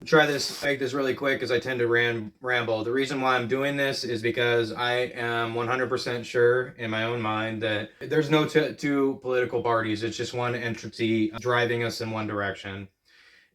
Make this really quick because I tend to ramble. The reason why I'm doing this is because I am 100% sure in my own mind that there's no two political parties. It's just one entity driving us in one direction.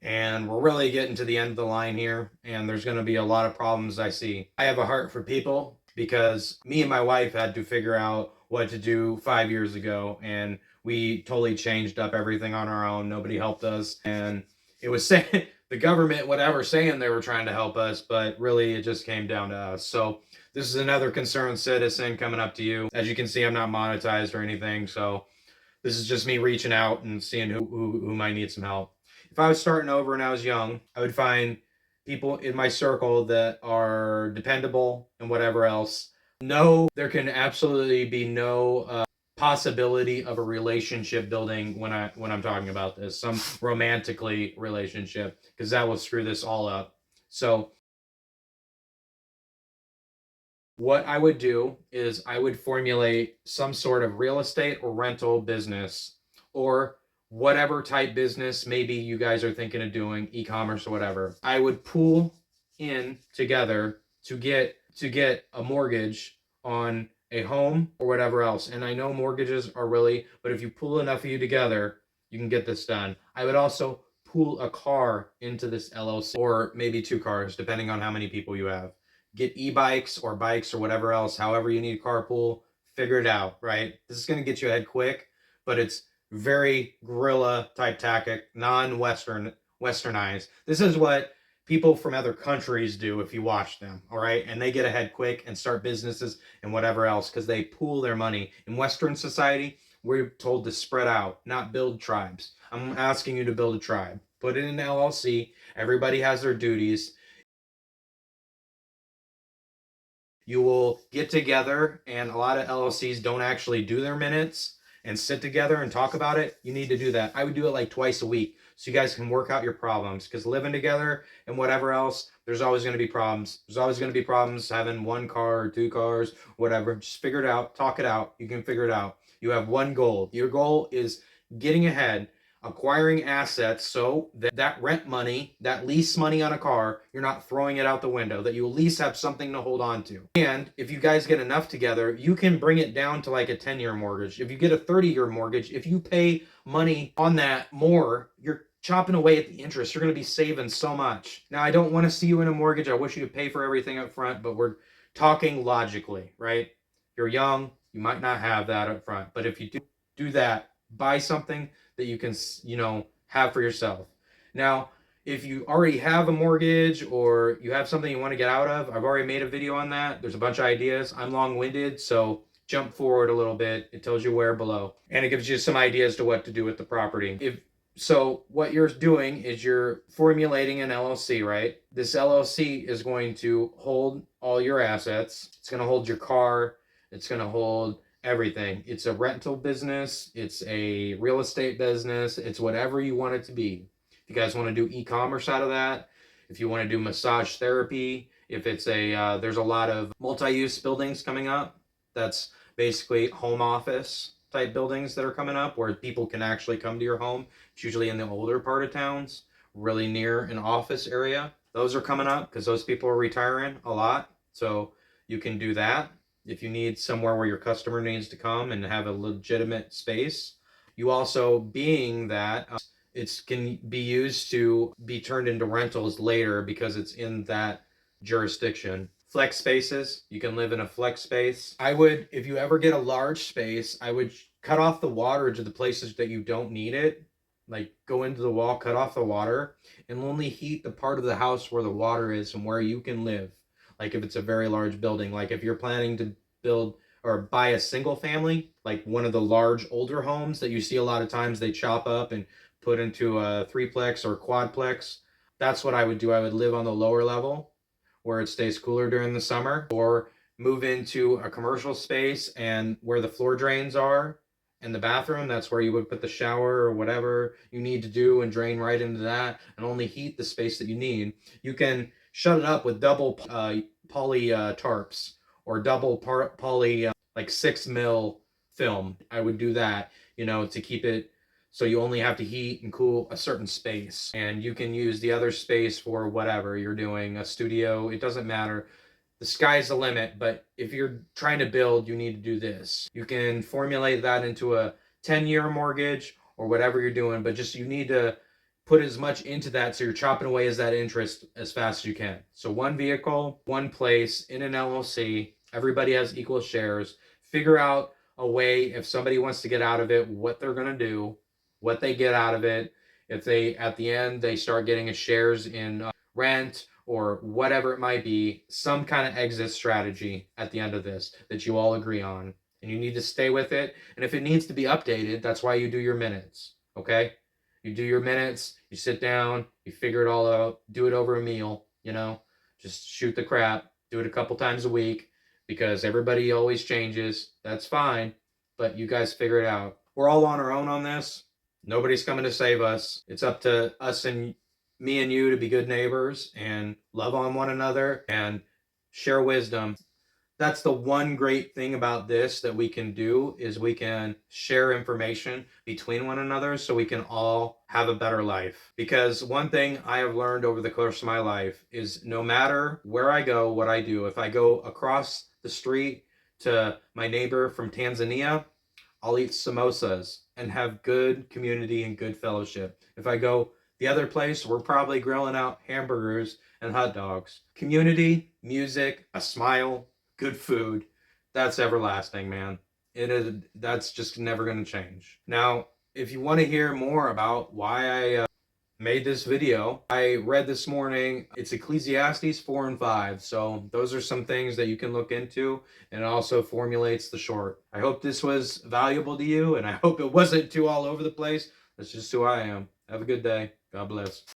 And we're really getting to the end of the line here, and there's going to be a lot of problems I see. I have a heart for people because me and my wife had to figure out what to do 5 years ago, and we totally changed up everything on our own. Nobody helped us, and it was saying the government, whatever, saying they were trying to help us, but really it just came down to us. So this is another concerned citizen coming up to you. As you can see, I'm not monetized or anything, so this is just me reaching out and seeing who might need some help. If I was starting over and I was young, I would find people in my circle that are dependable and whatever else. No, there can absolutely be no possibility of a relationship building when I'm talking about this, some romantically relationship, because that will screw this all up. So what I would do is I would formulate some sort of real estate or rental business or whatever type business maybe you guys are thinking of doing, e-commerce or whatever. I would pool in together to get a mortgage on a home or whatever else. And I know mortgages are really, but if you pool enough of you together, you can get this done. I would also pool a car into this LLC or maybe two cars depending on how many people you have. Get e-bikes or bikes or whatever else, however you need carpool, figure it out, right? This is going to get you ahead quick, but it's very guerrilla type tactic, westernized. This is what people from other countries do if you watch them, all right? And they get ahead quick and start businesses and whatever else because they pool their money. In Western society, we're told to spread out, not build tribes. I'm asking you to build a tribe. Put it in an LLC. Everybody has their duties. You will get together, and a lot of LLCs don't actually do their minutes and sit together and talk about it. You need to do that. I would do it like twice a week so you guys can work out your problems, because living together and whatever else, there's always going to be problems. There's always going to be problems having one car or two cars, whatever. Just figure it out, talk it out. You can figure it out. You have one goal. Your goal is getting ahead, acquiring assets so that rent money, that lease money on a car, you're not throwing it out the window, that you at least have something to hold on to. And if you guys get enough together, you can bring it down to like a 10-year mortgage. If you get a 30-year mortgage, if you pay money on that more, you're chopping away at the interest. You're going to be saving so much. Now, I don't want to see you in a mortgage. I wish you could pay for everything up front, but we're talking logically, right? You're young, you might not have that up front, but if you do that, buy something that you can, have for yourself. Now, if you already have a mortgage or you have something you want to get out of, I've already made a video on that. There's a bunch of ideas. I'm long-winded, so jump forward a little bit. It tells you where below, and it gives you some ideas to what to do with the property. So what you're doing is you're formulating an LLC, right? This LLC is going to hold all your assets. It's going to hold your car. It's going to hold everything. It's a rental business. It's a real estate business. It's whatever you want it to be. If you guys want to do e-commerce out of that, if you want to do massage therapy, if it's there's a lot of multi-use buildings coming up. That's basically home office type buildings that are coming up where people can actually come to your home. It's usually in the older part of towns, really near an office area. Those are coming up because those people are retiring a lot. So you can do that. If you need somewhere where your customer needs to come and have a legitimate space, you also, being that it can be used to be turned into rentals later because it's in that jurisdiction. Flex spaces, you can live in a flex space. I would, if you ever get a large space, I would cut off the water to the places that you don't need it. Like go into the wall, cut off the water, and only heat the part of the house where the water is and where you can live. Like if it's a very large building, like if you're planning to build or buy a single family, like one of the large older homes that you see a lot of times they chop up and put into a threeplex or quadplex. That's what I would do. I would live on the lower level where it stays cooler during the summer, or move into a commercial space and where the floor drains are and the bathroom, that's where you would put the shower or whatever you need to do and drain right into that and only heat the space that you need. You can shut it up with double poly tarps or double poly like 6 mil film. I would do that, to keep it So you only have to heat and cool a certain space, and you can use the other space for whatever you're doing, a studio, it doesn't matter. The sky's the limit, but if you're trying to build, you need to do this. You can formulate that into a 10-year mortgage or whatever you're doing, but just you need to put as much into that so you're chopping away as that interest as fast as you can. So one vehicle, one place in an LLC, everybody has equal shares. Figure out a way, if somebody wants to get out of it, what they're going to do, what they get out of it. If they, at the end, they start getting a shares in rent or whatever it might be, some kind of exit strategy at the end of this that you all agree on. And you need to stay with it. And if it needs to be updated, that's why you do your minutes. Okay? You do your minutes, you sit down, you figure it all out, do it over a meal, just shoot the crap, do it a couple times a week because everybody always changes. That's fine, but you guys figure it out. We're all on our own on this. Nobody's coming to save us. It's up to us and me and you to be good neighbors and love on one another and share wisdom. That's the one great thing about this that we can do is we can share information between one another so we can all have a better life. Because one thing I have learned over the course of my life is no matter where I go, what I do, if I go across the street to my neighbor from Tanzania, I'll eat samosas and have good community and good fellowship. If I go the other place, we're probably grilling out hamburgers and hot dogs. Community, music, a smile, good food, that's everlasting, man. That's just never going to change. Now, if you want to hear more about why I made this video, I read this morning, it's Ecclesiastes 4 and 5. So those are some things that you can look into, and it also formulates the short. I hope this was valuable to you, and I hope it wasn't too all over the place. That's just who I am. Have a good day. God bless.